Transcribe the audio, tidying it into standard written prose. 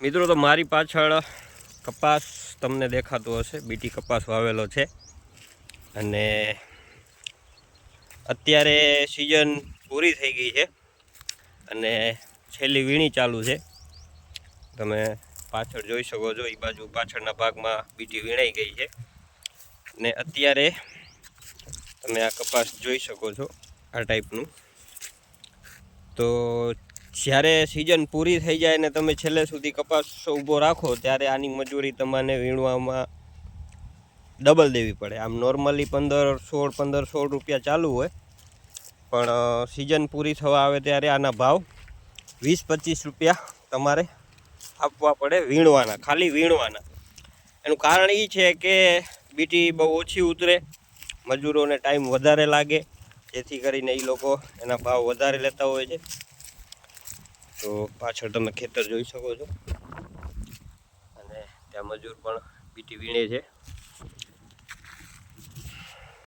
મિત્રો, તો મારી પાછળ કપાસ તમને દેખાતો હશે, બીટી કપાસ વાવેલો છે અને અત્યારે સિઝન પૂરી થઈ ગઈ છે અને છેલ્લી વીણી ચાલુ છે. તમે પાછળ જોઈ શકો છો, એ બાજુ પાછળના ભાગમાં બીટી વીણાઈ ગઈ છે ને અત્યારે તમે આ કપાસ જોઈ શકો છો આ ટાઈપનું. તો જ્યારે સિઝન પૂરી થઈ જાય ને તમે છેલ્લે સુધી કપાસ ઊભો રાખો ત્યારે આની મજૂરી તમને વીણવામાં ડબલ દેવી પડે. આમ નોર્મલી 15-16 રૂપિયા ચાલુ હોય, પણ સિઝન પૂરી થવા આવે ત્યારે આના ભાવ 20-25 રૂપિયા તમારે આપવા પડે વીણવાના, ખાલી વીણવાના. એનું કારણ એ છે કે બીટી બહુ ઓછી ઉતરે, મજૂરોને ટાઈમ વધારે લાગે, જેથી કરીને એ લોકો એના ભાવ વધારે લેતા હોય છે. તો પાછળ તમે ખેતર જોઈ શકો છો અને ત્યાં મજૂર પણ બીટી વીણે છે.